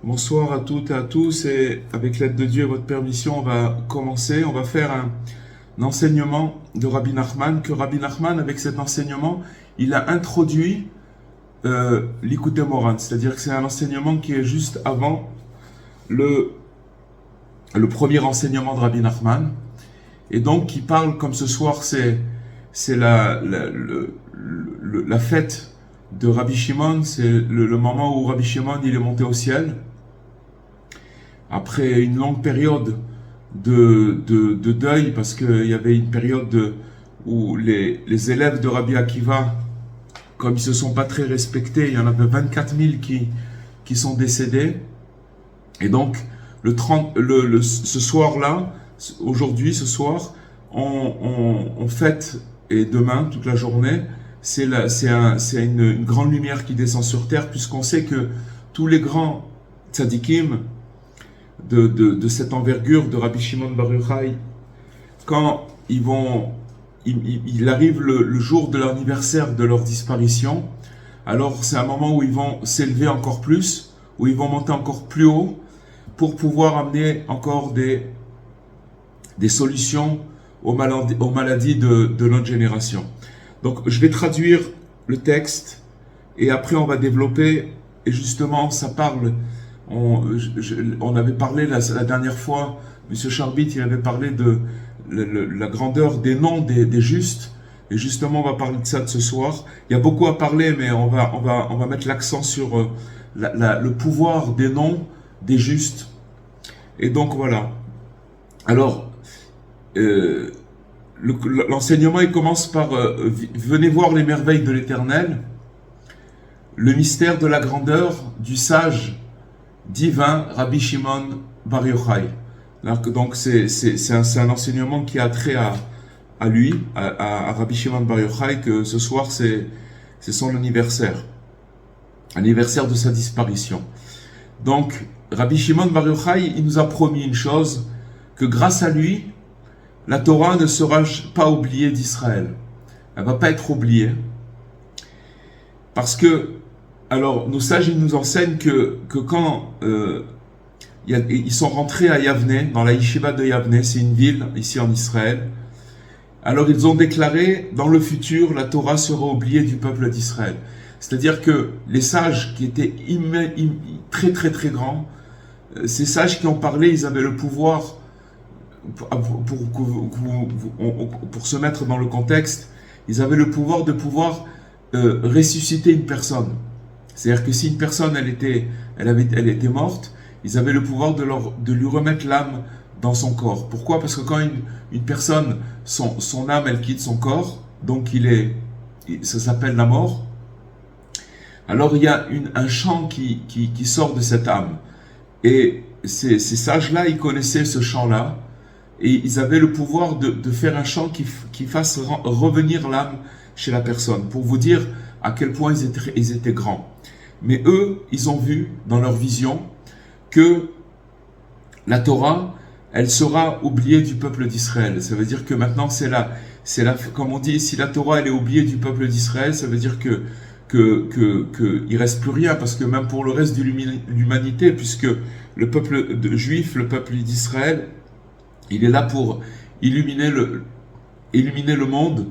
Bonsoir à toutes et à tous, et avec l'aide de Dieu et votre permission, on va commencer. On va faire un enseignement de Rabbi Nachman, que Rabbi Nachman, avec cet enseignement, il a introduit l'Ikouté Moran, c'est-à-dire que c'est un enseignement qui est juste avant le premier enseignement de Rabbi Nachman, et donc qui parle, comme ce soir, c'est la fête de Rabbi Shimon, c'est le moment où Rabbi Shimon il est monté au ciel, après une longue période de deuil, parce qu'il y avait une période où les élèves de Rabbi Akiva, comme ils ne se sont pas très respectés, il y en avait 24 000 qui sont décédés. Et donc, ce soir-là, aujourd'hui, ce soir, on fête, et demain, toute la journée, c'est une grande lumière qui descend sur terre, puisqu'on sait que tous les grands tzadikim de cette envergure de Rabbi Shimon Bar Yochai, quand il arrive le jour de l'anniversaire de leur disparition, alors c'est un moment où ils vont s'élever encore plus, où ils vont monter encore plus haut pour pouvoir amener encore des solutions aux maladies de notre génération. Donc je vais traduire le texte et après on va développer, et justement ça parle. On avait parlé la dernière fois, M. Charbit, il avait parlé de la grandeur des noms des justes, et justement on va parler de ça de ce soir. Il y a beaucoup à parler, mais on va mettre l'accent sur le pouvoir des noms des justes. Et donc voilà. Alors, l'enseignement il commence par venez voir les merveilles de l'Éternel, le mystère de la grandeur du sage divin Rabbi Shimon Bar Yochai. Donc c'est un enseignement qui a trait à lui, à Rabbi Shimon Bar Yochai, que ce soir c'est son anniversaire de sa disparition. Donc Rabbi Shimon Bar Yochai, il nous a promis une chose, que grâce à lui, la Torah ne sera pas oubliée d'Israël. Elle ne va pas être oubliée. Parce que, alors, nos sages, ils nous enseignent que quand ils sont rentrés à Yavne, dans la yeshiva de Yavne, c'est une ville ici en Israël, alors ils ont déclaré, dans le futur, la Torah sera oubliée du peuple d'Israël. C'est-à-dire que les sages qui étaient très très très grands, ces sages qui ont parlé, ils avaient le pouvoir, pour se mettre dans le contexte, ils avaient le pouvoir de ressusciter une personne. C'est-à-dire que si une personne elle était morte, ils avaient le pouvoir de lui remettre l'âme dans son corps. Pourquoi? Parce que quand une personne, son âme elle quitte son corps, donc ça s'appelle la mort, alors il y a un chant qui sort de cette âme. Et ces sages-là, ils connaissaient ce chant-là, et ils avaient le pouvoir de faire un chant qui fasse revenir l'âme chez la personne, pour vous dire à quel point ils étaient grands. Mais eux, ils ont vu dans leur vision que la Torah, elle sera oubliée du peuple d'Israël. Ça veut dire que maintenant, comme on dit, si la Torah elle est oubliée du peuple d'Israël, ça veut dire il reste plus rien, parce que même pour le reste de l'humanité, puisque le peuple juif, le peuple d'Israël, il est là pour illuminer le monde,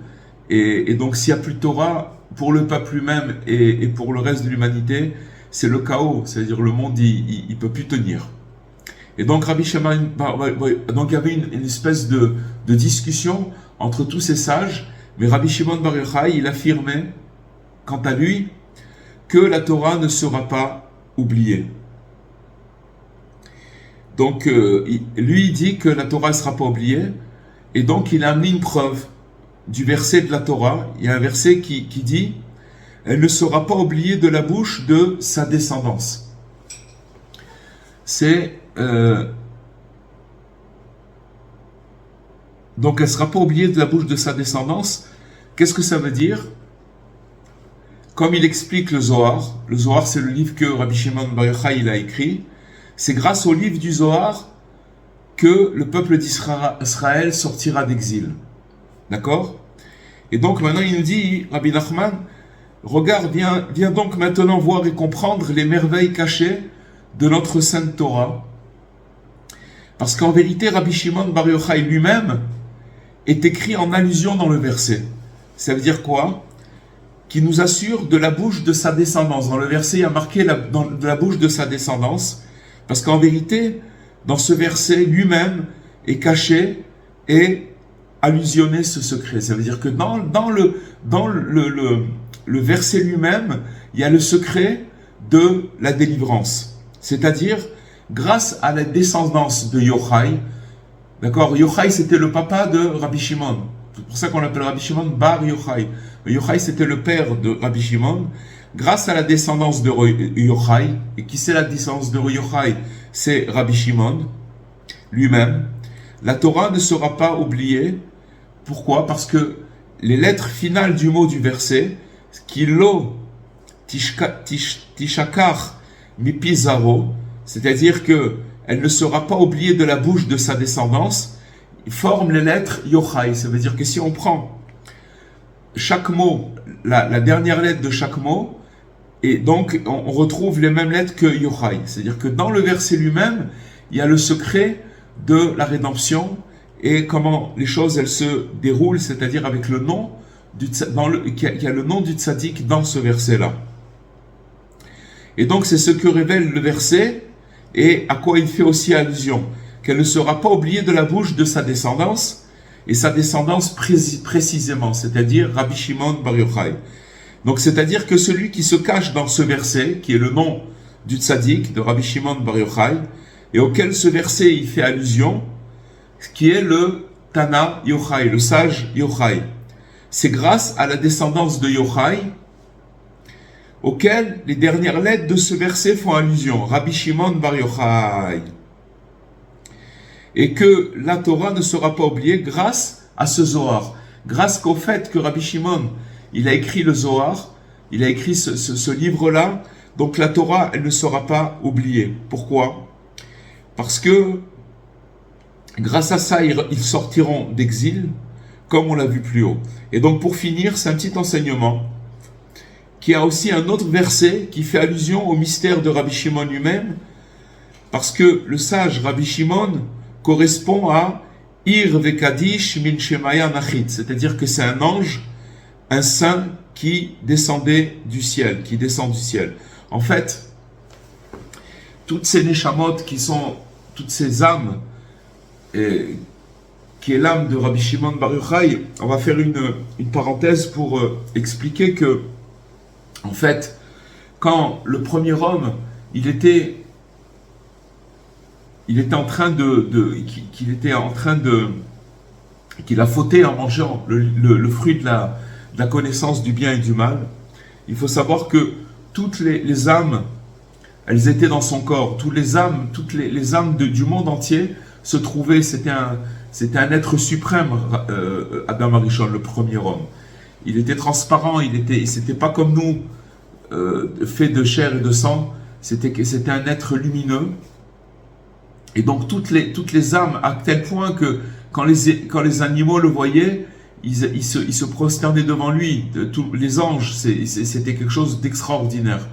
et donc s'il n'y a plus de Torah, pour le peuple lui-même et pour le reste de l'humanité, c'est le chaos, c'est-à-dire le monde il peut plus tenir. Et donc Rabbi Shimon, donc il y avait une espèce de discussion entre tous ces sages, mais Rabbi Shimon Bar Yochai, il affirmait, quant à lui, que la Torah ne sera pas oubliée. Donc lui il dit que la Torah ne sera pas oubliée, et donc il a amené une preuve du verset de la Torah. Il y a un verset qui dit « Elle ne sera pas oubliée de la bouche de sa descendance ». Donc elle ne sera pas oubliée de la bouche de sa descendance. Qu'est-ce que ça veut dire? Comme il explique le Zohar c'est le livre que Rabbi Shimon Bar Yochai il a écrit, c'est grâce au livre du Zohar que le peuple d'Israël sortira d'exil. D'accord? Et donc maintenant il nous dit, Rabbi Nachman, regarde, viens donc maintenant voir et comprendre les merveilles cachées de notre Sainte Torah. Parce qu'en vérité, Rabbi Shimon Bar Yochai lui-même est écrit en allusion dans le verset. Ça veut dire quoi? Qui nous assure de la bouche de sa descendance. Dans le verset, il y a marqué de la bouche de sa descendance. Parce qu'en vérité, dans ce verset, lui-même est caché et allusionné ce secret. Ça veut dire que dans le verset lui-même, il y a le secret de la délivrance. C'est-à-dire, grâce à la descendance de Yochai, d'accord, Yochai c'était le papa de Rabbi Shimon. C'est pour ça qu'on l'appelle Rabbi Shimon Bar Yochai. Yochai c'était le père de Rabbi Shimon. Grâce à la descendance de Yochai, et qui c'est la descendance de Yochai? C'est Rabbi Shimon lui-même. La Torah ne sera pas oubliée. Pourquoi? Parce que les lettres finales du mot du verset, Kilo Tishakar Mipizaro, c'est-à-dire que elle ne sera pas oubliée de la bouche de sa descendance, forment les lettres Yochai. Ça veut dire que si on prend chaque mot, la dernière lettre de chaque mot, et donc on retrouve les mêmes lettres que Yochai. C'est-à-dire que dans le verset lui-même, il y a le secret de la rédemption et comment les choses elles se déroulent, c'est-à-dire avec le nom il y a le nom du tzaddik dans ce verset-là. Et donc c'est ce que révèle le verset et à quoi il fait aussi allusion, qu'elle ne sera pas oubliée de la bouche de sa descendance, et sa descendance précisément, c'est-à-dire Rabbi Shimon Bar Yochai. Donc c'est-à-dire que celui qui se cache dans ce verset, qui est le nom du tzaddik, de Rabbi Shimon Bar Yochai, et auquel ce verset il fait allusion, qui est le Tana Yochai, le sage Yochai. C'est grâce à la descendance de Yochai auquel les dernières lettres de ce verset font allusion, Rabbi Shimon Bar Yochai. Et que la Torah ne sera pas oubliée grâce à ce Zohar, grâce qu'au fait que Rabbi Shimon, il a écrit le Zohar, il a écrit ce livre-là, donc la Torah, elle ne sera pas oubliée. Pourquoi? Parce que grâce à ça, ils sortiront d'exil, comme on l'a vu plus haut. Et donc pour finir, c'est un petit enseignement qui a aussi un autre verset qui fait allusion au mystère de Rabbi Shimon lui-même, parce que le sage Rabbi Shimon correspond à Ir Vekadish Min Shemaya Nachit, c'est-à-dire que c'est un ange, un saint qui descendait du ciel, qui descend du ciel. En fait, toutes ces neshamot qui sont, toutes ces âmes, qui est l'âme de Rabbi Shimon Bar Yochai, on va faire une parenthèse pour expliquer que, en fait, quand le premier homme, il était en train qu'il a fauté en mangeant le fruit de la connaissance du bien et du mal, il faut savoir que toutes les âmes, elles étaient dans son corps. Toutes les âmes du monde entier se trouvaient, c'était un être suprême, Adam Arishon, le premier homme. Il était transparent, c'était pas comme nous, fait de chair et de sang, c'était un être lumineux. Et donc toutes les âmes, à tel point que quand les animaux le voyaient, ils se prosternaient devant lui. Tous les anges, c'était quelque chose d'extraordinaire.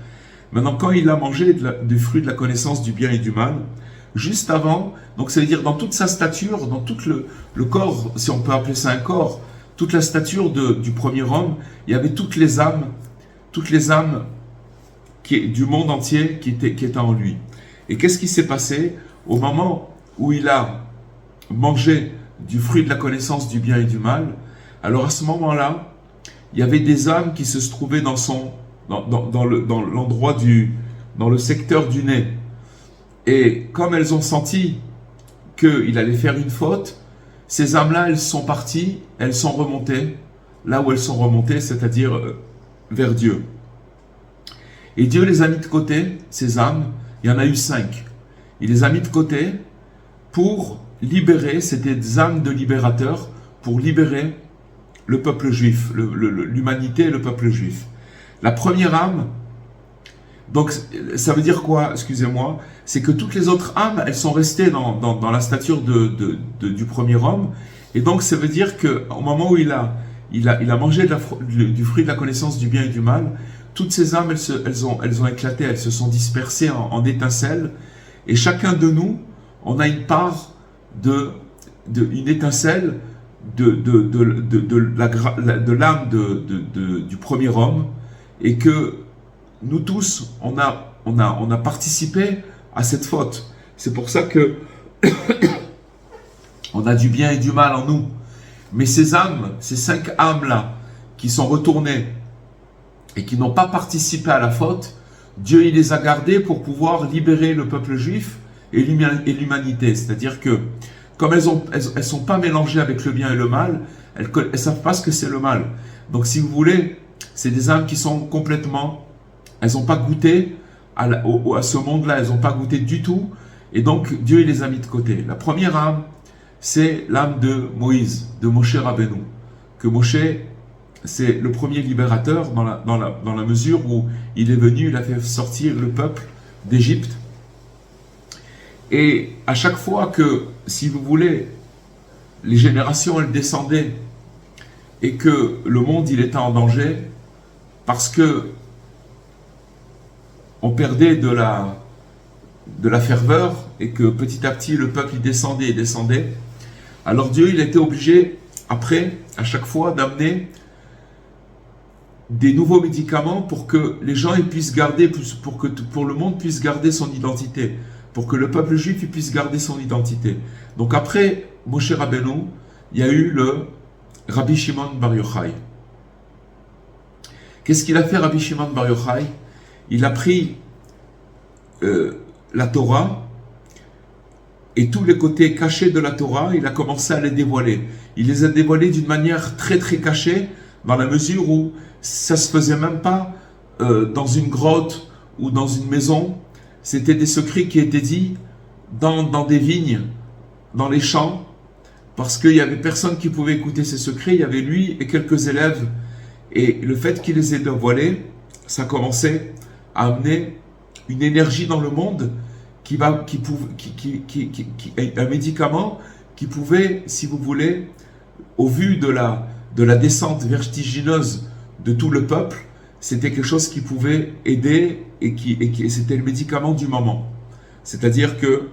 Maintenant, quand il a mangé du fruit de la connaissance du bien et du mal, juste avant, donc ça veut dire dans toute sa stature, dans tout le corps, si on peut appeler ça un corps, toute la stature du premier homme, il y avait toutes les âmes du monde entier qui étaient en lui. Et qu'est-ce qui s'est passé au moment où il a mangé du fruit de la connaissance du bien et du mal? Alors à ce moment-là, il y avait des âmes qui se trouvaient dans l'endroit dans le secteur du nez. Et comme elles ont senti qu'il allait faire une faute, ces âmes-là, elles sont parties, elles sont remontées, là où elles sont remontées, c'est-à-dire vers Dieu. Et Dieu les a mis de côté, ces âmes, il y en a eu 5. Il les a mis de côté pour libérer, c'était des âmes de libérateurs, pour libérer le peuple juif, l'humanité et le peuple juif. La première âme, donc ça veut dire quoi, excusez-moi, c'est que toutes les autres âmes, elles sont restées dans la stature du premier homme, et donc ça veut dire qu'au moment où il a mangé du fruit de la connaissance du bien et du mal, toutes ces âmes, elles ont éclaté, elles se sont dispersées en étincelles, et chacun de nous, on a une part une étincelle de l'âme du premier homme, et que nous tous, on a participé à cette faute. C'est pour ça que on a du bien et du mal en nous. Mais ces âmes, ces 5 âmes-là, qui sont retournées et qui n'ont pas participé à la faute, Dieu il les a gardées pour pouvoir libérer le peuple juif et l'humanité. C'est-à-dire que, comme elles sont pas mélangées avec le bien et le mal, elles savent pas ce que c'est le mal. Donc si vous voulez, c'est des âmes qui sont complètement, elles n'ont pas goûté à ce monde-là, elles n'ont pas goûté du tout, et donc Dieu il les a mis de côté. La première âme, c'est l'âme de Moïse, de Moshe Rabbeinu, que Moshe, c'est le premier libérateur dans la mesure où il est venu, il a fait sortir le peuple d'Égypte. Et à chaque fois que, si vous voulez, les générations elles descendaient et que le monde il était en danger, parce que on perdait de la ferveur et que petit à petit le peuple il descendait et descendait, alors Dieu il était obligé après à chaque fois d'amener des nouveaux médicaments pour que les gens ils puissent garder, pour le monde puisse garder son identité, pour que le peuple juif il puisse garder son identité. Donc après Moshe Rabbeinu, il y a eu le Rabbi Shimon Bar Yochai. Qu'est-ce qu'il a fait Rabbi Shimon Bar Yochai? Il a pris la Torah et tous les côtés cachés de la Torah, il a commencé à les dévoiler. Il les a dévoilés d'une manière très très cachée, dans la mesure où ça se faisait même pas dans une grotte ou dans une maison. C'était des secrets qui étaient dits dans des vignes, dans les champs, parce qu'il y avait personne qui pouvait écouter ces secrets. Il y avait lui et quelques élèves, et le fait qu'il les ait dévoilés, ça commençait à amener une énergie dans le monde un médicament qui pouvait, si vous voulez, au vu de la descente vertigineuse de tout le peuple, c'était quelque chose qui pouvait aider et c'était le médicament du moment. C'est-à-dire que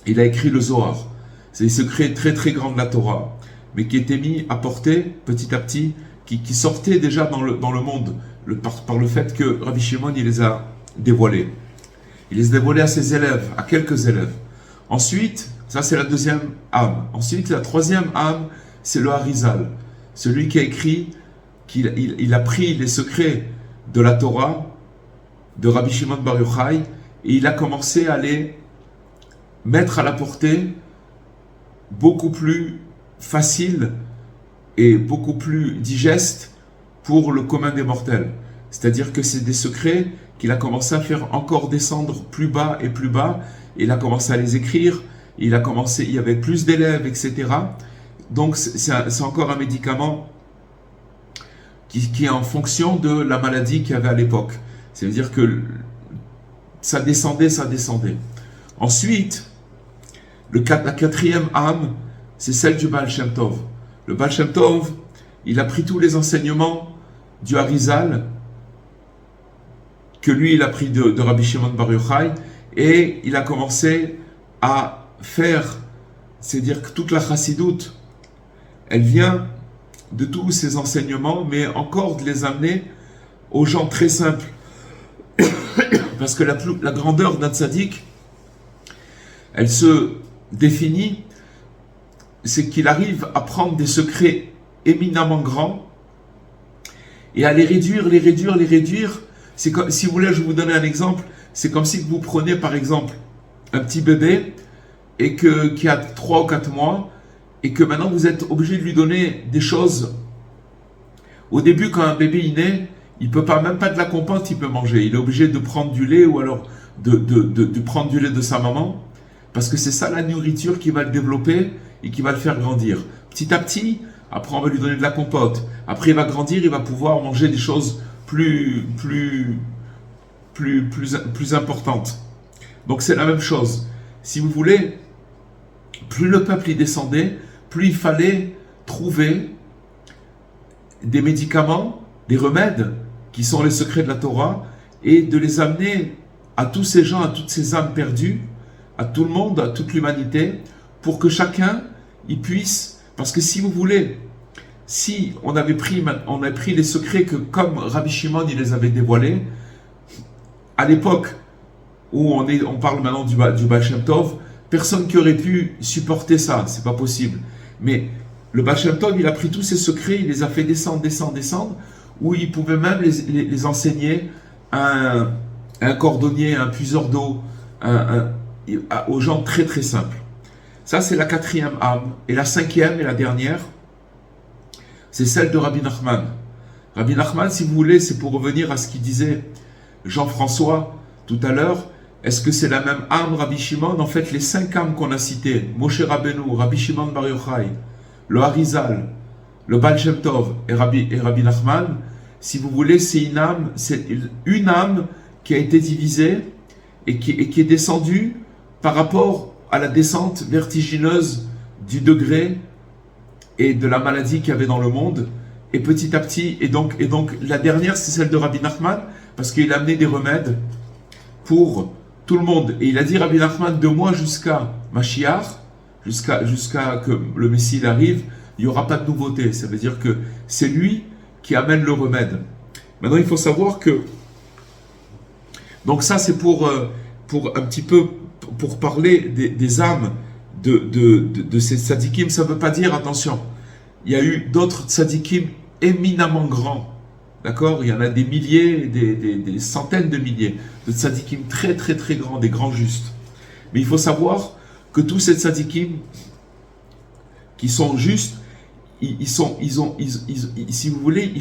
il a écrit le Zohar. C'est des secrets très très grands de la Torah, mais qui étaient mis à portée petit à petit, qui sortaient déjà dans le monde par le fait que Rabbi Shimon il les a dévoilés. Il les a dévoilés à ses élèves, à quelques élèves. Ensuite, ça c'est la deuxième âme. Ensuite, la troisième âme, c'est le Harizal. Celui qui a écrit, il a pris les secrets de la Torah, de Rabbi Shimon Bar Yochai, et il a commencé à les mettre à la portée beaucoup plus facile et beaucoup plus digeste pour le commun des mortels. C'est-à-dire que c'est des secrets qu'il a commencé à faire encore descendre plus bas, et il a commencé à les écrire, il y avait plus d'élèves, etc. Donc c'est encore un médicament qui est en fonction de la maladie qu'il y avait à l'époque. C'est-à-dire que ça descendait. Ensuite, la quatrième âme, c'est celle du Baal Shem Tov. Le Baal Shem Tov, il a pris tous les enseignements du Harizal, que lui il a pris de Rabbi Shimon Bar Yochai, et il a commencé à faire, c'est-à-dire que toute la chassidoute, elle vient de tous ces enseignements, mais encore de les amener aux gens très simples. Parce que la grandeur d'un tzaddik, elle se définit, c'est qu'il arrive à prendre des secrets éminemment grands et à les réduire. C'est comme, si vous voulez, je vais vous donner un exemple. C'est comme si vous prenez par exemple un petit bébé et qui a 3 ou 4 mois et que maintenant vous êtes obligé de lui donner des choses. Au début, quand un bébé est né, il peut pas, même pas de la compote, il peut manger. Il est obligé de prendre du lait ou alors de prendre du lait de sa maman, parce que c'est ça la nourriture qui va le développer et qui va le faire grandir. Petit à petit, après on va lui donner de la compote. Après il va grandir, il va pouvoir manger des choses plus importantes. Donc c'est la même chose. Si vous voulez, plus le peuple y descendait, plus il fallait trouver des médicaments, des remèdes qui sont les secrets de la Torah, et de les amener à tous ces gens, à toutes ces âmes perdues, à tout le monde, à toute l'humanité, pour que chacun y puisse, parce que si vous voulez, si on avait pris les secrets que comme Rabbi Shimon il les avait dévoilés, à l'époque où on parle maintenant du Baal Shem Tov, personne qui aurait pu supporter ça, c'est pas possible. Mais le Baal Shem Tov, il a pris tous ces secrets, il les a fait descendre, où il pouvait même les enseigner à un cordonnier, à un puiseur d'eau, aux gens très très simples. Ça, c'est la 4e âme. Et la 5e et la dernière, c'est celle de Rabbi Nachman. Rabbi Nachman, si vous voulez, c'est pour revenir à ce qu'il disait Jean-François tout à l'heure. Est-ce que c'est la même âme, Rabbi Shimon? En fait, les 5 âmes qu'on a citées, Moshe Rabbeinu, Rabbi Shimon Bar Yochai, le Harizal, le Baal Shem Tov et Rabbi Nachman, si vous voulez, c'est une âme qui a été divisée et qui est descendue par rapport à la descente vertigineuse du degré et de la maladie qu'il y avait dans le monde. Et petit à petit, et donc la dernière, c'est celle de Rabbi Nachman, parce qu'il a amené des remèdes pour tout le monde. Et il a dit, Rabbi Nachman, de moi jusqu'à Mashiach, jusqu'à que le Messie arrive, il n'y aura pas de nouveauté. Ça veut dire que c'est lui qui amène le remède. Maintenant, il faut savoir que... Donc ça, c'est pour un petit peu, pour parler des âmes de ces tzadikim. Ça ne veut pas dire, attention, il y a eu d'autres tzadikim éminemment grands. D'accord? Il y en a des milliers, des centaines de milliers de tzadikim très très très grands, des grands justes. Mais il faut savoir que tous ces tzadikim qui sont justes, si vous voulez,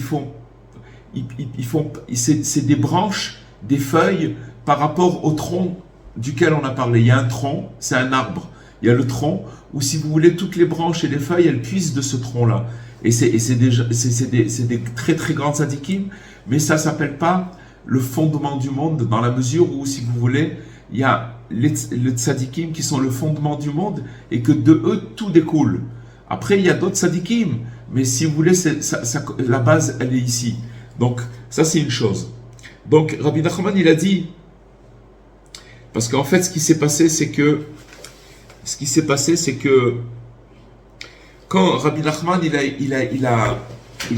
c'est des branches, des feuilles par rapport au tronc duquel on a parlé. Il y a un tronc, c'est un arbre. Il y a le tronc, où si vous voulez, toutes les branches et les feuilles, elles puissent de ce tronc-là. Et c'est des très très grands tzadikim, mais ça ne s'appelle pas le fondement du monde, dans la mesure où, si vous voulez, il y a les tzadikim qui sont le fondement du monde, et que de eux, tout découle. Après, il y a d'autres tzadikim, mais si vous voulez, la base, elle est ici. Donc, ça c'est une chose. Donc, Rabbi Nachman, il a dit, parce qu'en fait, ce qui s'est passé, c'est que quand Rabbi Nachman, il a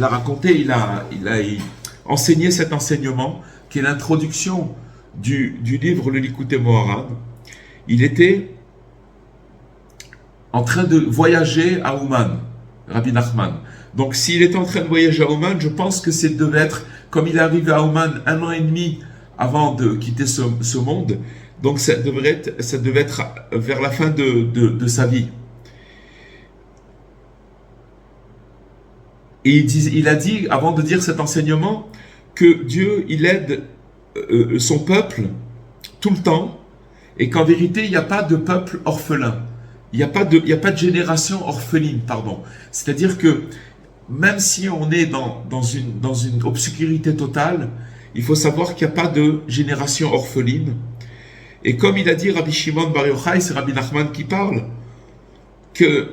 raconté, il a enseigné cet enseignement, qui est l'introduction du livre Le Likutei Moharan, il était en train de voyager à Ouman, Rabbi Nachman. Donc, s'il était en train de voyager à Ouman, je pense que c'est devait être, comme il est arrivé à Ouman 1 an et demi avant de quitter ce monde, donc ça devait être vers la fin de sa vie. Et il a dit, avant de dire cet enseignement, que Dieu, il aide son peuple tout le temps, et qu'en vérité, il n'y a pas de peuple orphelin. Il n'y a pas de génération orpheline, pardon. C'est-à-dire que même si on est dans une obscurité totale, il faut savoir qu'il n'y a pas de génération orpheline. Et comme il a dit Rabbi Shimon Bar Yochai, c'est Rabbi Nachman qui parle, qu'il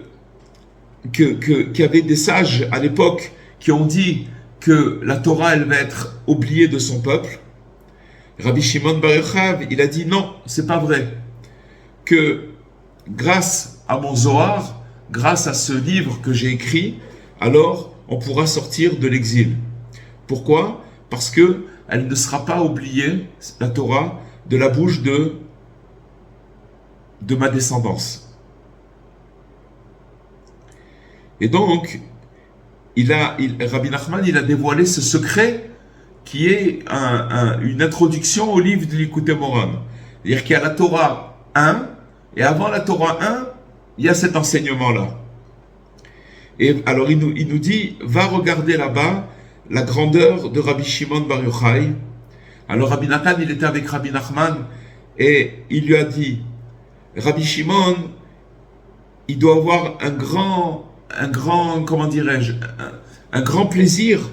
y avait des sages à l'époque qui ont dit que la Torah, elle va être oubliée de son peuple. Rabbi Shimon Bar Yochai, il a dit non, c'est pas vrai. Que grâce à mon Zohar, grâce à ce livre que j'ai écrit, alors on pourra sortir de l'exil. Pourquoi? Parce que elle ne sera pas oubliée, la Torah, de la bouche de ma descendance. Et donc, Rabbi Nachman, il a dévoilé ce secret qui est une introduction au livre de Likutei Moharan. C'est-à-dire qu'il y a la Torah 1, et avant la Torah 1, il y a cet enseignement-là. Et alors il nous dit, va regarder là-bas la grandeur de Rabbi Shimon Bar Yochai. Alors Rabbi Nathan, il était avec Rabbi Nachman, et il lui a dit, Rabbi Shimon, il doit avoir un grand, comment dirais-je, un grand plaisir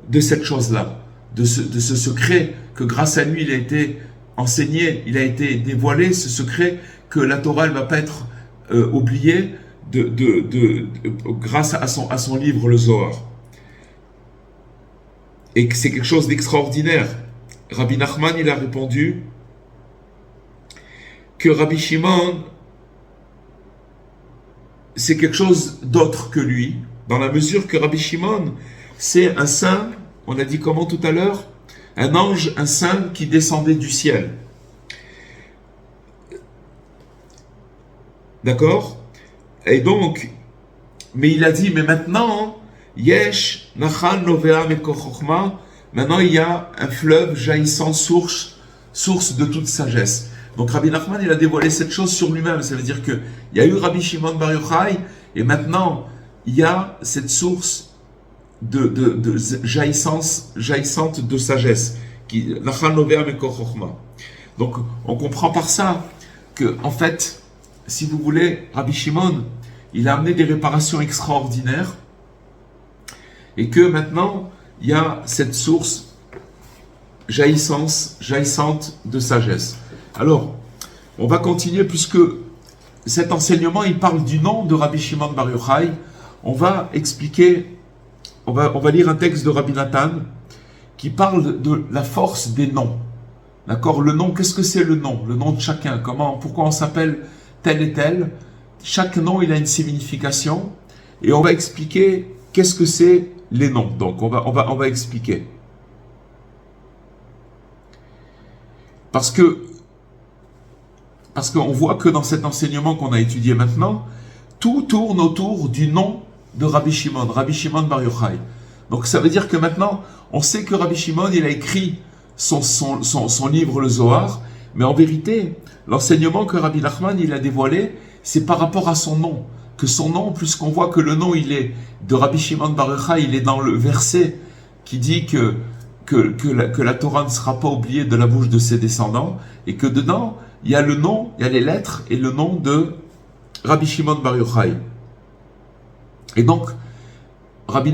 de cette chose-là, de ce secret que grâce à lui, il a été enseigné, il a été dévoilé, ce secret que la Torah ne va pas être oubliée grâce à son livre, le Zohar. et que c'est quelque chose d'extraordinaire. Rabbi Nachman, il a répondu que Rabbi Shimon, c'est quelque chose d'autre que lui, dans la mesure que Rabbi Shimon, c'est un saint, on a dit comment tout à l'heure, un ange, un saint qui descendait du ciel. D'accord? Et donc, mais il a dit, mais maintenant, Yesh, Nachal, Novea, Mekochochma, maintenant il y a un fleuve jaillissant, source de toute sagesse. Donc Rabbi Nachman, il a dévoilé cette chose sur lui-même. Ça veut dire qu'il y a eu Rabbi Shimon Bar Yochai, et maintenant il y a cette source de jaillissante de sagesse. Nachal, Novea, Mekochochma. Donc on comprend par ça que, en fait, si vous voulez, Rabbi Shimon, il a amené des réparations extraordinaires et que maintenant, il y a cette source jaillissante de sagesse. Alors, on va continuer puisque cet enseignement, il parle du nom de Rabbi Shimon Bar Yochai. On va expliquer, on va lire un texte de Rabbi Nathan qui parle de la force des noms. D'accord? Le nom, qu'est-ce que c'est le nom? Le nom de chacun. Pourquoi on s'appelle tel et tel? Chaque nom, il a une signification. Et on va expliquer qu'est-ce que c'est les noms. Donc, on va expliquer. Parce qu'on voit que dans cet enseignement qu'on a étudié maintenant, tout tourne autour du nom de Rabbi Shimon Bar Yochai. Donc, ça veut dire que maintenant, on sait que Rabbi Shimon, il a écrit son livre, le Zohar, mais en vérité, l'enseignement que Rabbi Nachman, il a dévoilé, c'est par rapport à son nom. Que son nom, puisqu'on voit que le nom, il est de Rabbi Shimon Bar Yochai, il est dans le verset qui dit que la Torah ne sera pas oubliée de la bouche de ses descendants, et que dedans, il y a le nom, il y a les lettres et le nom de Rabbi Shimon Bar Yochai. Et donc, Rabbi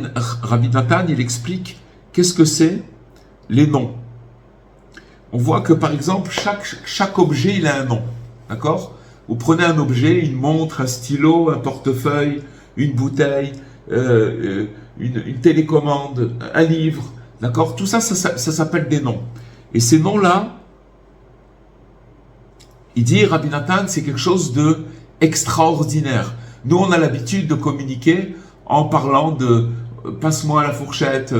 Nathan, il explique qu'est-ce que c'est les noms. On voit que par exemple, chaque objet, il a un nom. D'accord? Vous prenez un objet, une montre, un stylo, un portefeuille, une bouteille, une télécommande, un livre. D'accord? Tout ça, ça s'appelle des noms. Et ces noms-là, il dit, Rabbi Nathan, c'est quelque chose de extraordinaire. Nous, on a l'habitude de communiquer en parlant de passe-moi la fourchette,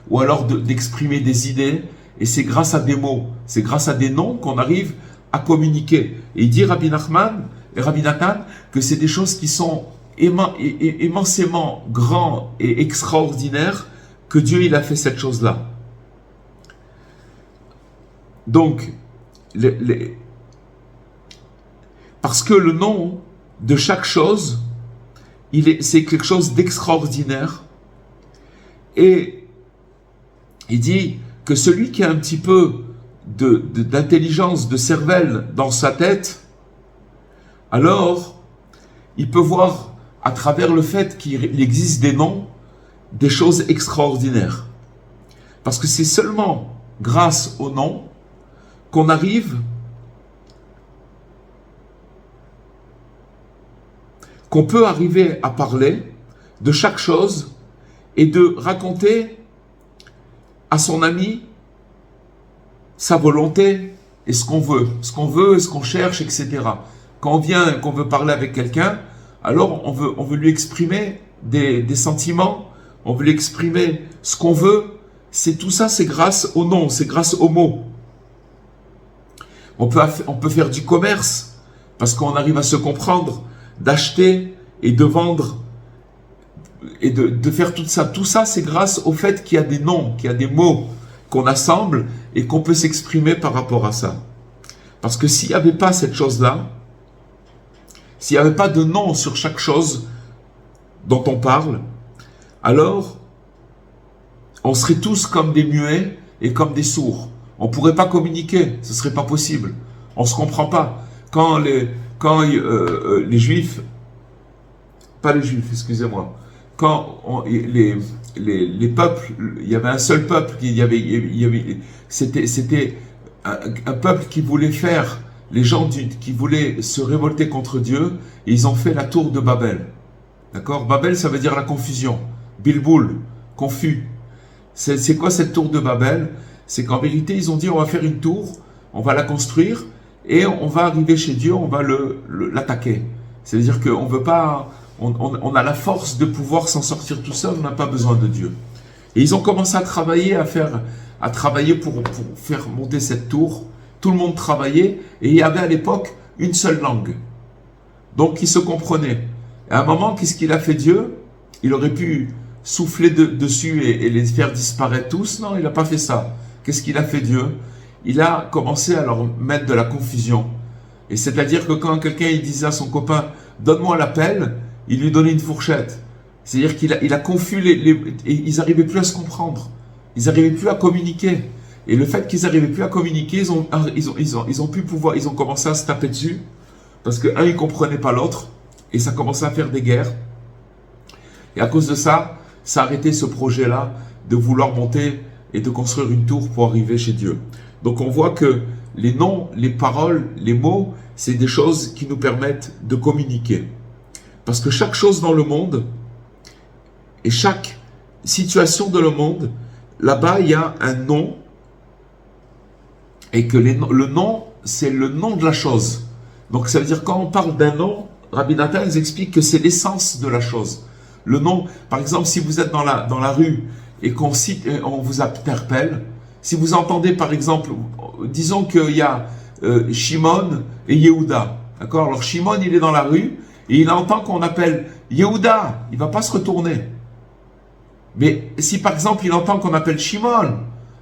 ou alors d'exprimer des idées. Et c'est grâce à des mots, c'est grâce à des noms qu'on arrive à communiquer. Et il dit Rabbi Nachman et Rabbi Nathan que c'est des choses qui sont immensément grands et extraordinaires que Dieu il a fait cette chose-là. Donc, parce que le nom de chaque chose, c'est quelque chose d'extraordinaire. Et il dit que celui qui a un petit peu d'intelligence, de cervelle dans sa tête, alors il peut voir à travers le fait qu'il existe des noms, des choses extraordinaires. Parce que c'est seulement grâce aux noms qu'on arrive, qu'on peut arriver à parler de chaque chose et de raconter à son ami sa volonté et ce qu'on veut, ce qu'on cherche, etc. Quand on vient, qu'on veut parler avec quelqu'un, alors on veut lui exprimer des sentiments, on veut lui exprimer ce qu'on veut. C'est tout ça, c'est grâce au nom, c'est grâce aux mots. On peut faire du commerce parce qu'on arrive à se comprendre, d'acheter et de vendre et de faire tout ça. Tout ça, c'est grâce au fait qu'il y a des noms, qu'il y a des mots qu'on assemble et qu'on peut s'exprimer par rapport à ça. Parce que s'il n'y avait pas cette chose-là, s'il n'y avait pas de nom sur chaque chose dont on parle, alors on serait tous comme des muets et comme des sourds. On ne pourrait pas communiquer, ce ne serait pas possible. On ne se comprend pas. Quand les juifs, pas les juifs, excusez-moi, quand les peuples, il y avait un seul peuple, c'était un peuple qui voulait faire, les gens qui voulaient se révolter contre Dieu, et ils ont fait la tour de Babel. D'accord? Babel, ça veut dire la confusion. Bilboul, confus. C'est quoi cette tour de Babel? C'est qu'en vérité, ils ont dit on va faire une tour, on va la construire, et on va arriver chez Dieu, on va l'attaquer. C'est-à-dire qu'on veut pas, on a la force de pouvoir s'en sortir tout seul, on n'a pas besoin de Dieu. Et ils ont commencé à travailler, à travailler pour faire monter cette tour. Tout le monde travaillait, et il y avait à l'époque une seule langue. Donc ils se comprenaient. Et à un moment, qu'est-ce qu'il a fait Dieu? Il aurait pu souffler dessus et les faire disparaître tous. Non, il n'a pas fait ça. Qu'est-ce qu'il a fait Dieu? Il a commencé à leur mettre de la confusion. Et c'est-à-dire que quand quelqu'un il disait à son copain « Donne-moi la pelle », il lui donnait une fourchette. C'est-à-dire qu'il a confus et ils n'arrivaient plus à se comprendre. Ils n'arrivaient plus à communiquer. Et le fait qu'ils n'arrivaient plus à communiquer, ils ont commencé à se taper dessus. Parce que un, ils ne comprenaient pas l'autre. Et ça commençait à faire des guerres. Et à cause de ça, ça a arrêté ce projet-là de vouloir monter et de construire une tour pour arriver chez Dieu. Donc on voit que les noms, les paroles, les mots, c'est des choses qui nous permettent de communiquer. Parce que chaque chose dans le monde et chaque situation de le monde, là-bas il y a un nom et que le nom, c'est le nom de la chose. Donc ça veut dire quand on parle d'un nom, Rabbi Nathan nous explique que c'est l'essence de la chose. Le nom, par exemple, si vous êtes dans la rue et on vous interpelle, si vous entendez par exemple, disons qu'il y a Shimon et Yehuda, d'accord? Alors Shimon, il est dans la rue et il entend qu'on appelle Yehuda, il ne va pas se retourner. Mais si par exemple il entend qu'on appelle Shimon,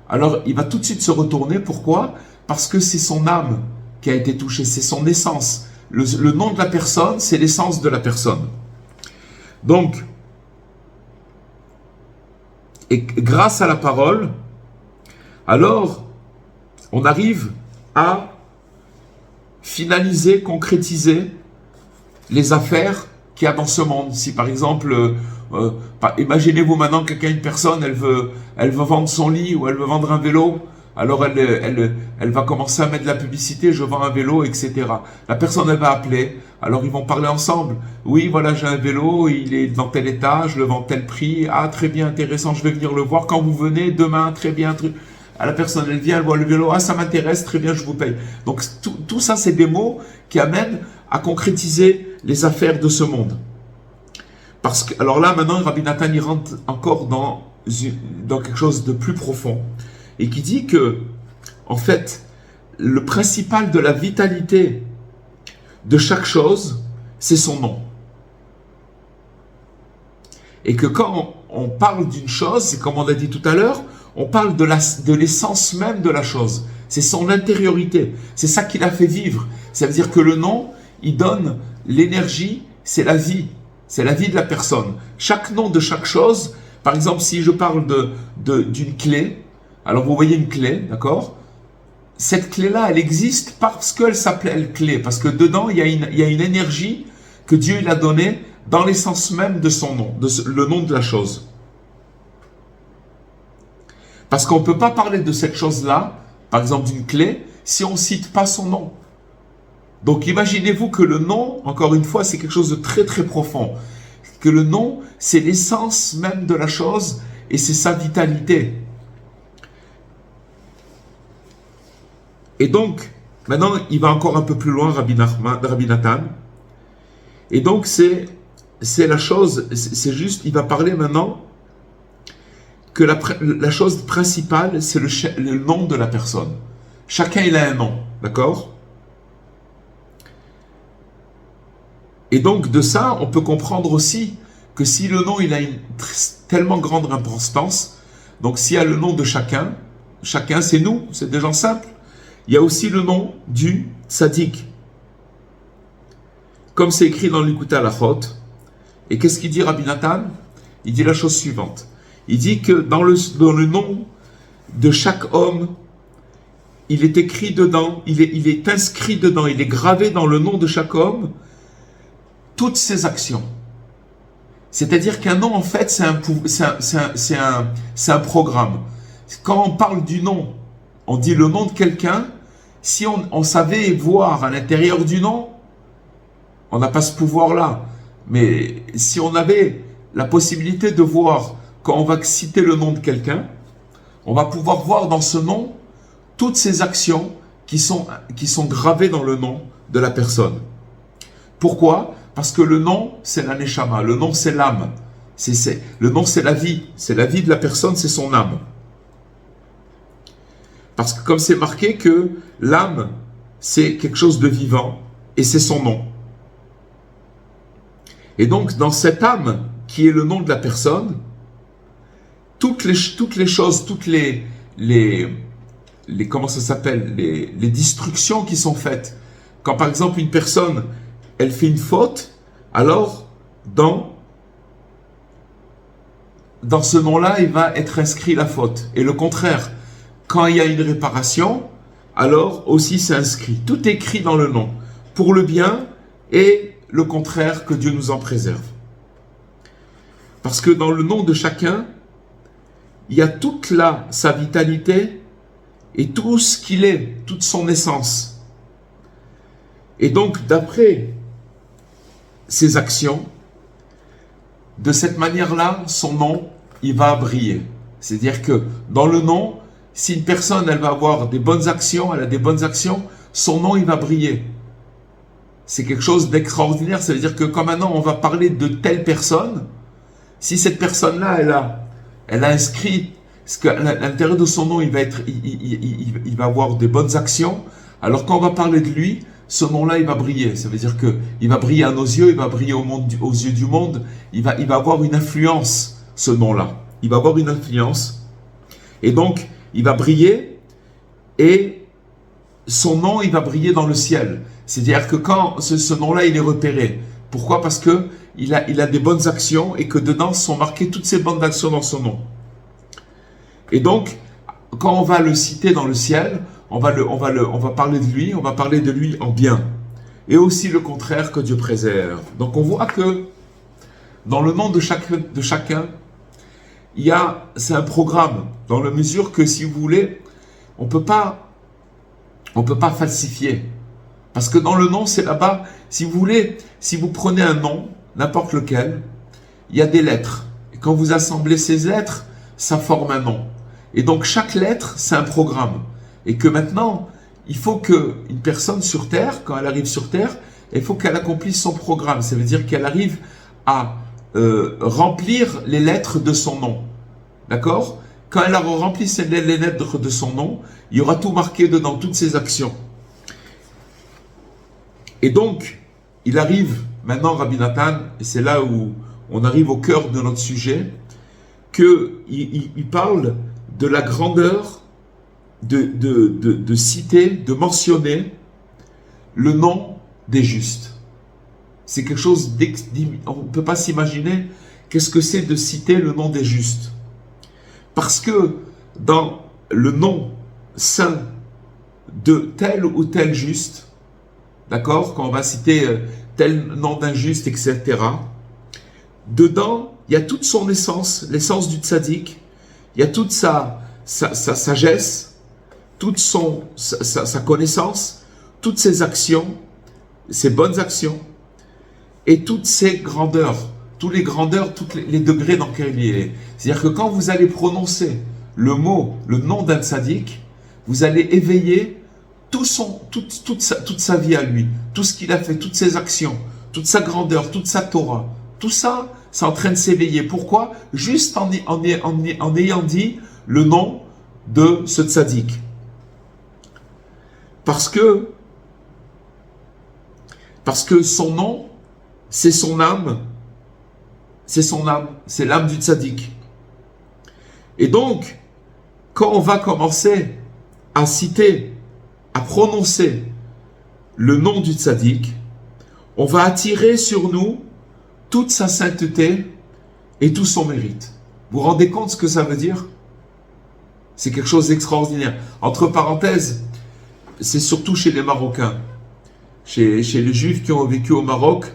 alors il va tout de suite se retourner. Pourquoi? Parce que c'est son âme qui a été touchée, c'est son essence. Le nom de la personne, c'est l'essence de la personne. Donc, et grâce à la parole, alors, on arrive à finaliser, concrétiser les affaires qu'il y a dans ce monde. Si par exemple, imaginez-vous maintenant une personne, elle veut vendre son lit ou elle veut vendre un vélo, alors elle va commencer à mettre de la publicité, je vends un vélo, etc. La personne, elle va appeler, alors ils vont parler ensemble. Oui, voilà, j'ai un vélo, il est dans tel état, je le vends tel prix. Ah, très bien, intéressant, je vais venir le voir quand vous venez, demain, très bien. La personne, elle vient, elle voit le vélo, ah, ça m'intéresse, très bien, je vous paye. Donc, tout ça, c'est des mots qui amènent à concrétiser les affaires de ce monde. Parce que, alors là, maintenant, Rabbi Nathan, il rentre encore dans quelque chose de plus profond. Et qui dit que, en fait, le principal de la vitalité de chaque chose, c'est son nom. Et que quand on parle d'une chose, comme on a dit tout à l'heure, on parle de l'essence même de la chose. C'est son intériorité. C'est ça qui l'a fait vivre. Ça veut dire que le nom, il donne l'énergie, c'est la vie. C'est la vie de la personne. Chaque nom de chaque chose, par exemple, si je parle d'une clé, alors vous voyez une clé, d'accord? Cette clé-là, elle existe parce qu'elle s'appelle clé, parce que dedans, il y a une énergie que Dieu il a donnée dans l'essence même de son nom, le nom de la chose. Parce qu'on ne peut pas parler de cette chose-là, par exemple d'une clé, si on ne cite pas son nom. Donc imaginez-vous que le nom, encore une fois, c'est quelque chose de très très profond. Que le nom, c'est l'essence même de la chose et c'est sa vitalité. Et donc, maintenant, il va encore un peu plus loin, Rabbi Nathan. Et donc, c'est la chose, c'est juste, il va parler maintenant que la chose principale, c'est le nom de la personne. Chacun, il a un nom, d'accord? Et donc, de ça, on peut comprendre aussi que si le nom, il a une tellement grande importance, donc s'il y a le nom de chacun, c'est nous, c'est des gens simples. Il y a aussi le nom du tzaddik. Comme c'est écrit dans l'Ikutei Halachot. Et qu'est-ce qu'il dit Rabbi Nathan? Il dit la chose suivante. Il dit que dans le nom de chaque homme, il est écrit dedans, il est inscrit dedans, il est gravé dans le nom de chaque homme, toutes ses actions. C'est-à-dire qu'un nom, en fait, c'est un programme. Quand on parle du nom, on dit le nom de quelqu'un. Si on savait voir à l'intérieur du nom, on n'a pas ce pouvoir-là. Mais si on avait la possibilité de voir, quand on va citer le nom de quelqu'un, on va pouvoir voir dans ce nom toutes ces actions qui sont gravées dans le nom de la personne. Pourquoi? Parce que le nom, c'est la neshama, le nom, c'est l'âme. Le nom, c'est la vie de la personne, c'est son âme. Parce que comme c'est marqué que l'âme, c'est quelque chose de vivant, et c'est son nom. Et donc, dans cette âme, qui est le nom de la personne, toutes les choses, comment ça s'appelle, les destructions qui sont faites. Quand par exemple une personne, elle fait une faute, alors dans ce nom-là, il va être inscrit la faute. Et le contraire, quand il y a une réparation, alors aussi c'est inscrit. Tout est écrit dans le nom, pour le bien et le contraire, que Dieu nous en préserve. Parce que dans le nom de chacun, il y a toute sa vitalité et tout ce qu'il est, toute son essence. Et donc, d'après ses actions, de cette manière-là, son nom, il va briller. C'est-à-dire que dans le nom, si une personne, elle va avoir des bonnes actions, elle a des bonnes actions, son nom, il va briller. C'est quelque chose d'extraordinaire. Ça veut dire que quand maintenant on va parler de telle personne, si cette personne-là, elle a inscrit, parce qu'à l'intérieur de son nom, il va avoir des bonnes actions, alors quand on va parler de lui, ce nom-là, il va briller. Ça veut dire que il va briller à nos yeux, il va briller aux yeux du monde, il va avoir une influence, ce nom-là. Il va avoir une influence. Et donc, il va briller, et son nom, il va briller dans le ciel. C'est-à-dire que quand ce nom-là, il est repéré. Pourquoi? Parce que il a des bonnes actions et que dedans sont marquées toutes ces bonnes actions dans son nom. Et donc, quand on va le citer dans le ciel, on va parler de lui, on va parler de lui en bien. Et aussi le contraire, que Dieu préserve. Donc on voit que dans le nom de chacun, c'est un programme, dans la mesure que, si vous voulez, on peut pas falsifier. Parce que dans le nom, c'est là-bas, si vous voulez, si vous prenez un nom, n'importe lequel, il y a des lettres. Et quand vous assemblez ces lettres, ça forme un nom. Et donc chaque lettre, c'est un programme. Et que maintenant, il faut qu'une personne sur Terre, quand elle arrive sur Terre, il faut qu'elle accomplisse son programme. Ça veut dire qu'elle arrive à remplir les lettres de son nom. D'accord? Quand elle aura rempli les lettres de son nom, il y aura tout marqué dedans, toutes ses actions. Et donc, il arrive maintenant, Rabbi Nathan, et c'est là où on arrive au cœur de notre sujet, qu'il parle de la grandeur de citer, de mentionner le nom des justes. C'est quelque chose on ne peut pas s'imaginer qu'est-ce que c'est de citer le nom des justes. Parce que dans le nom saint de tel ou tel juste, d'accord, quand on va citer tel nom d'un juste, etc., dedans, il y a toute son essence, l'essence du tzaddik, il y a toute sa sagesse, toute sa connaissance, toutes ses actions, ses bonnes actions, et toutes ses grandeurs, tous les degrés dans lesquels il est. C'est-à-dire que quand vous allez prononcer le nom d'un tzaddik, vous allez éveiller toute sa vie à lui, tout ce qu'il a fait, toutes ses actions, toute sa grandeur, toute sa Torah. Tout ça, c'est en train de s'éveiller. Pourquoi? Juste en ayant dit le nom de ce tzaddik. Parce que son nom, c'est son âme. C'est son âme. C'est l'âme du tzaddik. Et donc, quand on va commencer à citer, à prononcer le nom du tzaddik, on va attirer sur nous toute sa sainteté et tout son mérite. Vous vous rendez compte ce que ça veut dire? C'est quelque chose d'extraordinaire. Entre parenthèses, c'est surtout chez les Marocains. Chez les Juifs qui ont vécu au Maroc,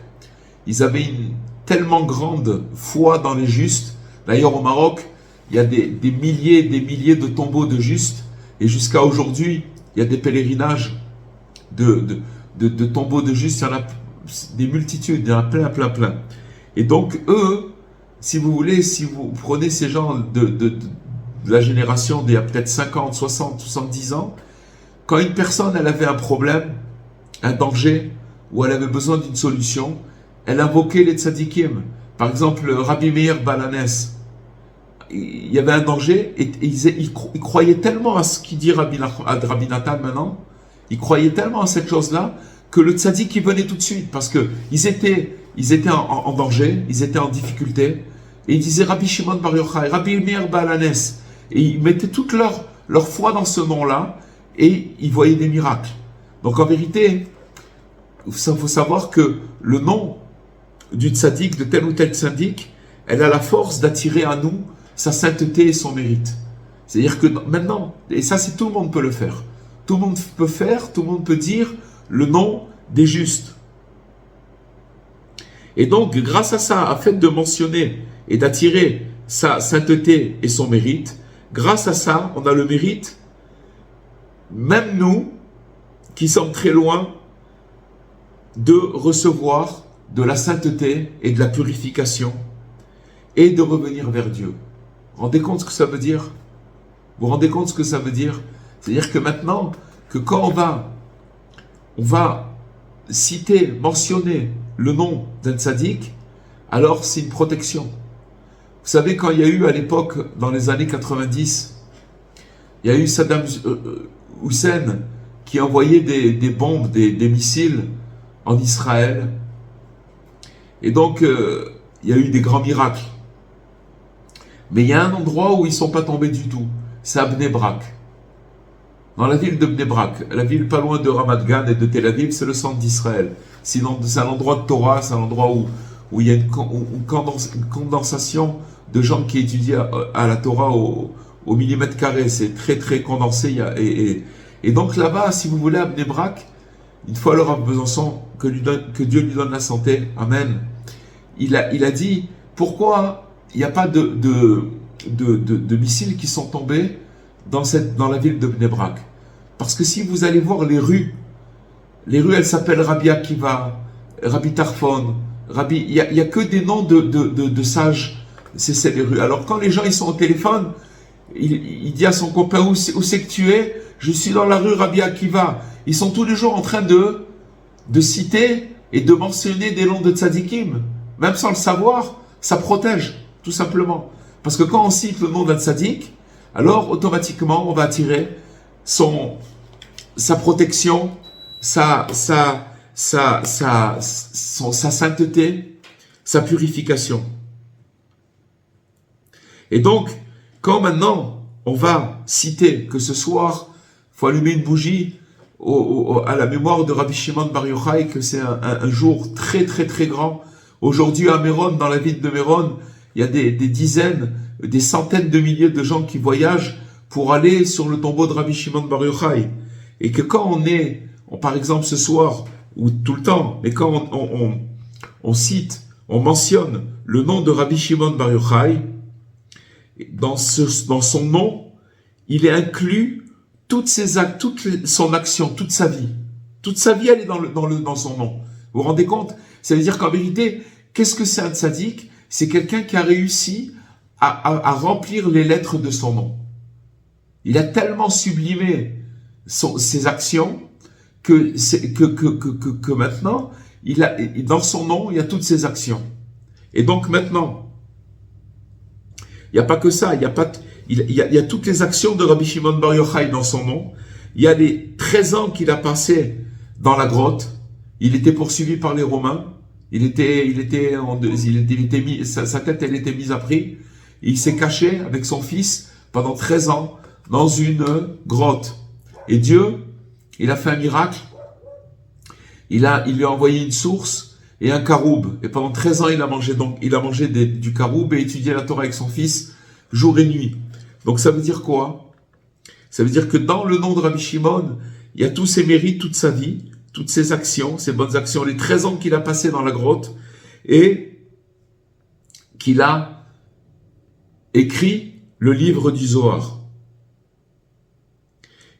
ils avaient une tellement grande foi dans les justes. D'ailleurs, au Maroc, il y a des milliers de tombeaux de justes. Et jusqu'à aujourd'hui, il y a des pèlerinages de tombeaux de justes. Il y en a des multitudes, il y en a plein. Et donc, eux, si vous voulez, si vous prenez ces gens de la génération d'il y a peut-être 50, 60, 70 ans, quand une personne elle avait un problème, un danger, ou elle avait besoin d'une solution, elle invoquait les tzadikim. Par exemple, Rabbi Meir Balanes, il y avait un danger, et il croyait tellement à ce qu'il dit Rabbi Nathan maintenant, il croyait tellement à cette chose-là, que le tzadik il venait tout de suite, parce qu'ils étaient en danger, ils étaient en difficulté, et ils disaient Rabbi Shimon Bar Yochai, Rabbi Meir Balanes, et ils mettaient toute leur foi dans ce nom-là, et ils voyaient des miracles. Donc en vérité, il faut savoir que le nom du tzaddik, de tel ou tel tzaddik, elle a la force d'attirer à nous sa sainteté et son mérite. C'est-à-dire que maintenant, et ça c'est tout le monde peut le faire, tout le monde peut faire, tout le monde peut dire le nom des justes. Et donc, grâce à ça, afin de mentionner et d'attirer sa sainteté et son mérite, grâce à ça, on a le mérite, même nous, qui sommes très loin, de recevoir de la sainteté et de la purification et de revenir vers Dieu. Vous vous rendez compte ce que ça veut dire? Vous vous rendez compte ce que ça veut dire? C'est-à-dire que maintenant, que quand on va citer, mentionner le nom d'un tzaddik, alors c'est une protection. Vous savez, quand il y a eu à l'époque, dans les années 90, il y a eu Saddam Hussein qui envoyait des bombes, des missiles en Israël. Et donc, il y a eu des grands miracles. Mais il y a un endroit où ils ne sont pas tombés du tout. C'est à Bnei Brak. Dans la ville de Bnei Brak, la ville pas loin de Ramat Gan et de Tel Aviv, c'est le centre d'Israël. Sinon, c'est un endroit de Torah, c'est un endroit où il y a une condensation de gens qui étudient à la Torah au millimètre carré. C'est très très condensé. Et donc là-bas, si vous voulez, à Bnei Brak, une fois Laurent Besançon, que Dieu lui donne la santé, Amen, il a dit, pourquoi il n'y a pas de missiles qui sont tombés dans la ville de Bnei Brak? Parce que si vous allez voir les rues elles s'appellent Rabbi Akiva, Rabbi Tarfon, il y a que des noms de sages, c'est les rues. Alors quand les gens ils sont au téléphone, il dit à son copain, où c'est que tu es? Je suis dans la rue Rabbi Akiva. Ils sont tous les jours en train de citer et de mentionner des noms de tzadikim. Même sans le savoir, ça protège, tout simplement. Parce que quand on cite le nom d'un tzadik, alors automatiquement on va attirer sa protection, sa sainteté, sa purification. Et donc, quand maintenant on va citer que ce soir, il faut allumer une bougie à la mémoire de Rabbi Shimon Bar Yochai, que c'est un jour très très très grand. Aujourd'hui à Méron, dans la ville de Méron, il y a des dizaines, des centaines de milliers de gens qui voyagent pour aller sur le tombeau de Rabbi Shimon Bar Yochai. Et que quand par exemple ce soir, ou tout le temps, mais quand on cite, on mentionne le nom de Rabbi Shimon Bar Yochai, dans son nom, il est inclus toutes ses actes, son action, toute sa vie. Toute sa vie, elle est dans son nom. Vous vous rendez compte? Ça veut dire qu'en vérité, qu'est-ce que c'est un tzaddik? C'est quelqu'un qui a réussi à remplir les lettres de son nom. Il a tellement sublimé ses actions que maintenant, dans son nom, il y a toutes ses actions. Et donc maintenant, il n'y a pas que ça, il y a toutes les actions de Rabbi Shimon Bar Yochai dans son nom. Il y a les 13 ans qu'il a passé dans la grotte. Il était poursuivi par les Romains. Sa tête, elle était mise à prix. Et il s'est caché avec son fils pendant 13 ans dans une grotte. Et Dieu, il a fait un miracle. Il lui a envoyé une source et un caroub. Et pendant 13 ans, il a mangé du caroub et étudié la Torah avec son fils jour et nuit. Donc ça veut dire quoi? Ça veut dire que dans le nom de Rabbi Shimon, il y a tous ses mérites, toute sa vie, toutes ses actions, ses bonnes actions, les 13 ans qu'il a passé dans la grotte et qu'il a écrit le livre du Zohar.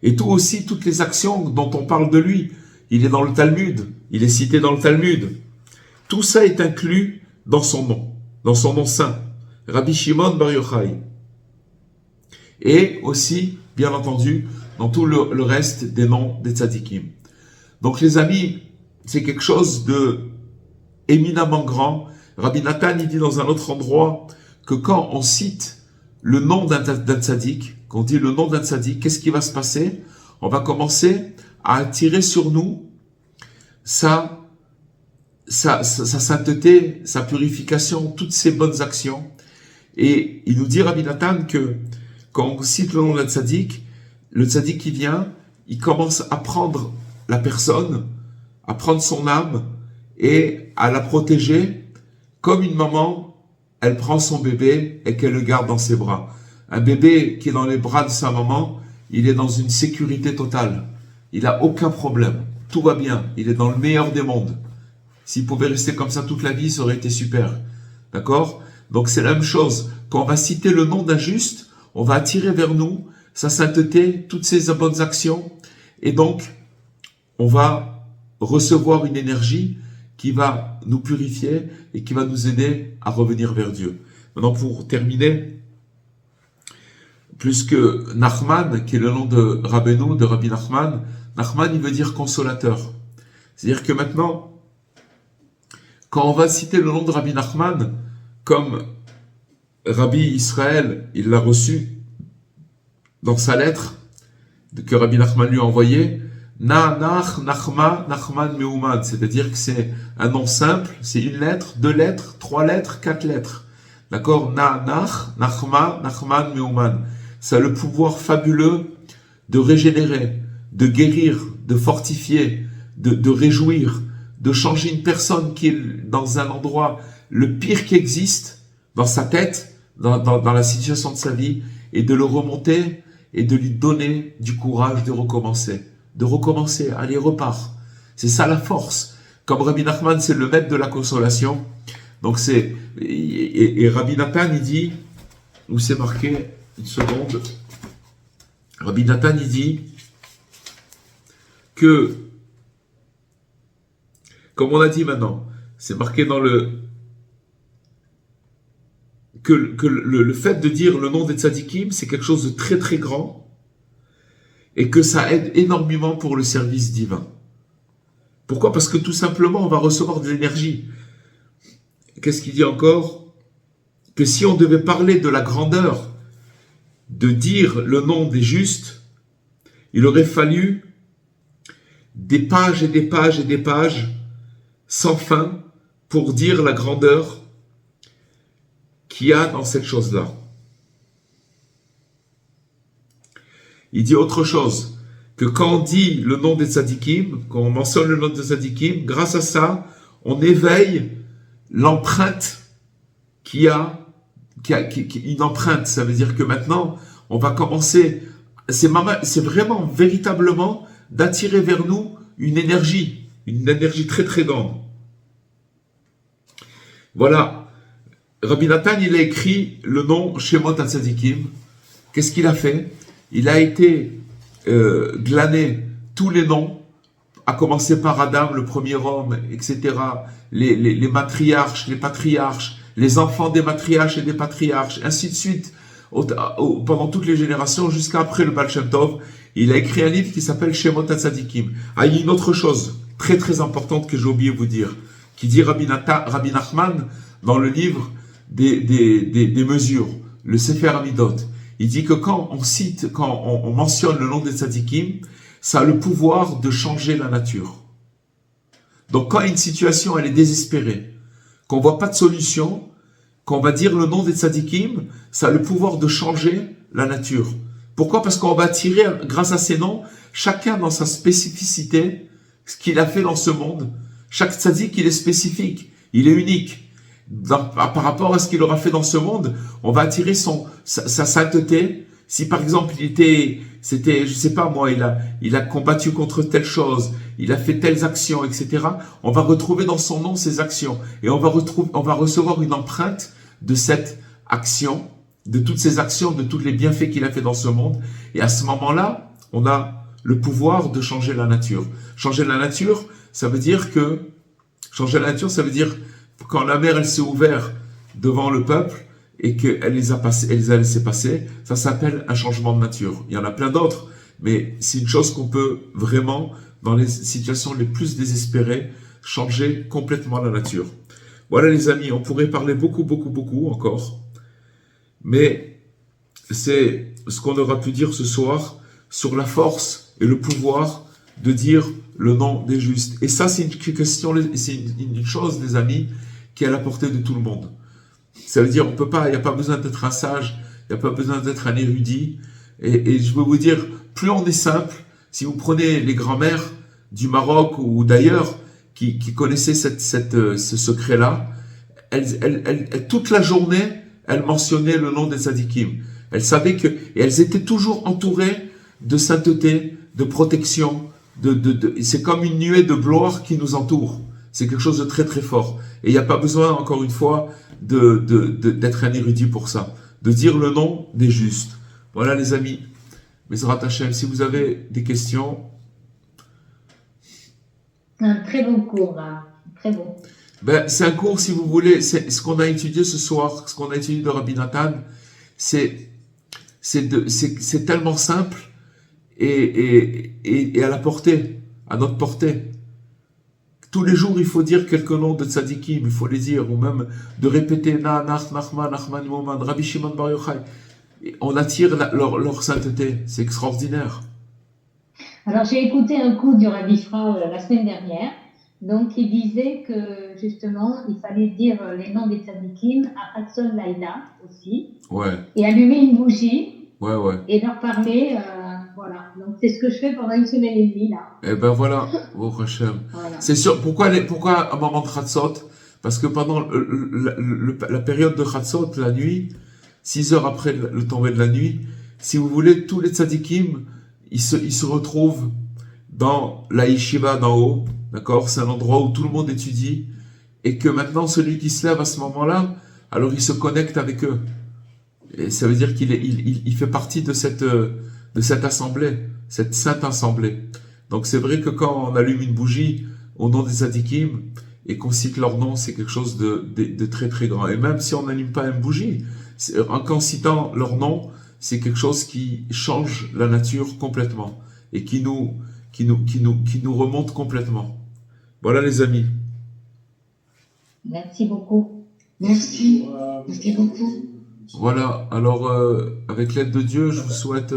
Et toutes les actions dont on parle de lui. Il est dans le Talmud, il est cité dans le Talmud. Tout ça est inclus dans son nom saint, Rabbi Shimon Bar Yochai. et aussi, bien entendu, dans tout le reste des noms des tzadikim. Donc les amis, c'est quelque chose de éminemment grand. Rabbi Nathan, il dit dans un autre endroit que quand on cite le nom d'un tzadik, quand on dit le nom d'un tzadik, qu'est-ce qui va se passer? On va commencer à attirer sur nous sa sainteté, sa purification, toutes ses bonnes actions. Et il nous dit, Rabbi Nathan, que quand on cite le nom d'un tzaddik, le tzaddik qui vient, il commence à prendre la personne, à prendre son âme et à la protéger comme une maman, elle prend son bébé et qu'elle le garde dans ses bras. Un bébé qui est dans les bras de sa maman, il est dans une sécurité totale. Il n'a aucun problème. Tout va bien. Il est dans le meilleur des mondes. S'il pouvait rester comme ça toute la vie, ça aurait été super. D'accord? Donc c'est la même chose. Quand on va citer le nom d'un juste, on va attirer vers nous sa sainteté, toutes ses bonnes actions. Et donc, on va recevoir une énergie qui va nous purifier et qui va nous aider à revenir vers Dieu. Maintenant, pour terminer, plus que Nachman, qui est le nom de Rabbeinu, de Rabbi Nachman, Nachman, il veut dire consolateur. C'est-à-dire que maintenant, quand on va citer le nom de Rabbi Nachman, comme Rabbi Israël, il l'a reçu dans sa lettre que Rabbi Nachman lui a envoyée, Nachman Meuman, c'est-à-dire que c'est un nom simple, c'est une lettre, 2 lettres, 3 lettres, 4 lettres. D'accord? Nachman Meuman. Ça a le pouvoir fabuleux de régénérer, de guérir, de fortifier, de réjouir, de changer une personne qui est dans un endroit le pire qui existe, dans sa tête, dans la situation de sa vie, et de le remonter et de lui donner du courage de recommencer. Allez, repars. C'est ça la force. Comme Rabbi Nachman, c'est le maître de la consolation. Donc c'est, et Rabbi Nathan, il dit, où c'est marqué, une seconde, Rabbi Nathan, il dit que, comme on a dit maintenant, c'est marqué dans que le fait de dire le nom des tzadikim, c'est quelque chose de très très grand, et que ça aide énormément pour le service divin. Pourquoi? Parce que tout simplement, on va recevoir de l'énergie. Qu'est-ce qu'il dit encore? Que si on devait parler de la grandeur, de dire le nom des justes, il aurait fallu des pages et des pages et des pages sans fin pour dire la grandeur qu'il y a dans cette chose-là. Il dit autre chose, que quand on dit le nom des tzadikim, quand on mentionne le nom des tzadikim, grâce à ça, on éveille l'empreinte qu'il y a une empreinte. Ça veut dire que maintenant, on va commencer, c'est vraiment, véritablement, d'attirer vers nous une énergie très très grande. Voilà. Rabbi Nathan, il a écrit le nom Shemot HaTzadikim. Qu'est-ce qu'il a fait? Il a été glané tous les noms, à commencer par Adam, le premier homme, etc., les matriarches, les patriarches, les enfants des matriarches et des patriarches, ainsi de suite, pendant toutes les générations, jusqu'à après le Baal Shem Tov. Il a écrit un livre qui s'appelle Shemot HaTzadikim. Ah, il y a une autre chose très très importante que j'ai oublié de vous dire, qui dit Rabbi Nachman dans le livre des mesures, le Sefer Amidot. Il dit que quand on mentionne le nom des tzadikim, ça a le pouvoir de changer la nature. Donc quand une situation elle est désespérée, qu'on voit pas de solution, quand on va dire le nom des tzadikim, ça a le pouvoir de changer la nature. Pourquoi? Parce qu'on va attirer, grâce à ces noms, chacun dans sa spécificité, ce qu'il a fait dans ce monde. Chaque tzadik, il est spécifique, il est unique. Par rapport à ce qu'il aura fait dans ce monde, on va attirer sa sainteté. Si par exemple c'était, je sais pas moi, il a combattu contre telle chose, il a fait telles actions, etc. On va retrouver dans son nom ces actions et on va recevoir une empreinte de cette action, de toutes ces actions, de tous les bienfaits qu'il a fait dans ce monde. Et à ce moment-là, on a le pouvoir de changer la nature. Changer la nature, ça veut dire quand la mer elle s'est ouverte devant le peuple et qu'elle les a passés, elle les a laissés passer, ça s'appelle un changement de nature. Il y en a plein d'autres, mais c'est une chose qu'on peut vraiment, dans les situations les plus désespérées, changer complètement la nature. Voilà les amis, on pourrait parler beaucoup encore, mais c'est ce qu'on aura pu dire ce soir sur la force et le pouvoir de dire le nom des justes. Et ça, c'est une question, c'est une chose, les amis, qui est à la portée de tout le monde. Ça veut dire, on peut pas, il n'y a pas besoin d'être un sage, il n'y a pas besoin d'être un érudit. Et je veux vous dire, plus on est simple, si vous prenez les grands-mères du Maroc ou d'ailleurs, qui connaissaient ce secret-là, toute la journée, elles mentionnaient le nom des tzadikim. Elles savaient et elles étaient toujours entourées de sainteté, de protection, c'est comme une nuée de gloire qui nous entoure. C'est quelque chose de très très fort. Et il n'y a pas besoin, encore une fois, d'être un érudit pour ça. De dire le nom des justes. Voilà les amis. Bezrat Hashem, si vous avez des questions. Un très bon cours, là. Très bon. Ben, c'est un cours, si vous voulez, c'est ce qu'on a étudié ce soir, ce qu'on a étudié de Rabbi Nathan, c'est tellement simple et à la portée, à notre portée. Tous les jours, il faut dire quelques noms de tzadikim, il faut les dire, ou même de répéter Nachman, Moman, Rabbi Shimon Bar Yochai. On attire leur sainteté, c'est extraordinaire. Alors, j'ai écouté un coup du Rabbi Frau la semaine dernière. Donc, il disait que, justement, il fallait dire les noms des tzadikim à Hatzon Laïla aussi. Ouais. Et allumer une bougie. Ouais. Et leur parler, voilà. Donc, c'est ce que je fais pendant une semaine et demie, là. Eh ben voilà, au Hashem. Voilà. C'est sûr, pourquoi à un moment de Chatzot? Parce que pendant la période de Chatzot, la nuit, 6 heures après le tombé de la nuit, si vous voulez, tous les tzadikim, ils se retrouvent dans la yeshiva d'en haut, d'accord? C'est un endroit où tout le monde étudie, et que maintenant, celui qui se lève à ce moment-là, alors il se connecte avec eux. Et ça veut dire qu'il fait partie de cette assemblée, cette sainte assemblée. Donc c'est vrai que quand on allume une bougie au nom des tzadikim, et qu'on cite leur nom, c'est quelque chose de très très grand. Et même si on n'allume pas une bougie, en citant leur nom, c'est quelque chose qui change la nature complètement et qui nous remonte complètement. Voilà les amis. Merci beaucoup. Merci beaucoup. Voilà, alors avec l'aide de Dieu, je vous souhaite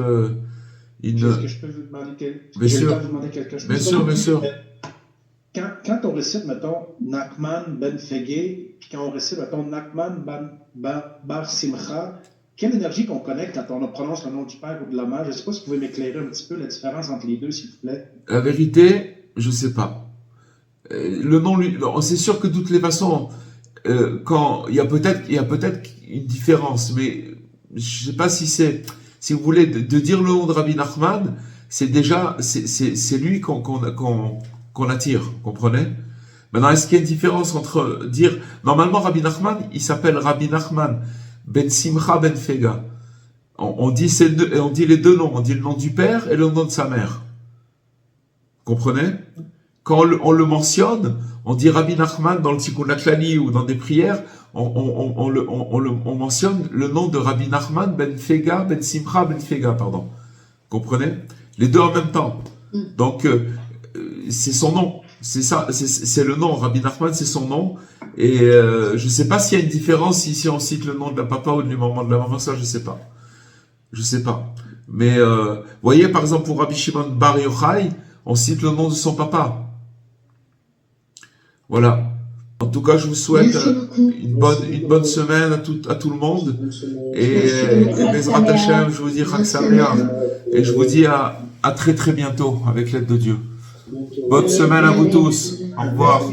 une... Est-ce que je peux vous demander quelque chose? Bien sûr. Quand on récite, mettons, Nachman ben Fegé, puis quand on récite, mettons, Nachman bar Simcha, quelle énergie qu'on connecte quand on prononce le nom du Père ou de la Mère? Je ne sais pas si vous pouvez m'éclairer un petit peu la différence entre les deux, s'il vous plaît. La vérité, je ne sais pas. Le nom, c'est sûr que de toutes les façons, quand il y a peut-être une différence, mais je ne sais pas si vous voulez, de dire le nom de Rabbi Nachman, c'est déjà, c'est lui qu'on attire, comprenez? Maintenant, est-ce qu'il y a une différence entre dire, normalement Rabbi Nachman, il s'appelle Rabbi Nachman ben Simcha ben Fega. On dit les deux noms, on dit le nom du père et le nom de sa mère. Comprenez? Quand on le mentionne, on dit Rabbi Nachman dans le Tikkun HaKlali ou dans des prières, on mentionne le nom de Rabbi Nachman ben Fega, ben Simcha ben Fega, pardon. Comprenez? Les deux en même temps. Donc, c'est son nom. C'est ça, c'est le nom. Rabbi Nachman, c'est son nom. Et je ne sais pas s'il y a une différence si on cite le nom de la papa ou du maman de la maman, ça je ne sais pas. Mais voyez, par exemple, pour Rabbi Shimon Bar Yochai, on cite le nom de son papa. Voilà. En tout cas, je vous souhaite une bonne semaine à tout le monde. Et Bezrat Hashem, je vous dis Chag Sameach. Et je vous dis à très très bientôt avec l'aide de Dieu. Bonne semaine à vous tous. Au revoir.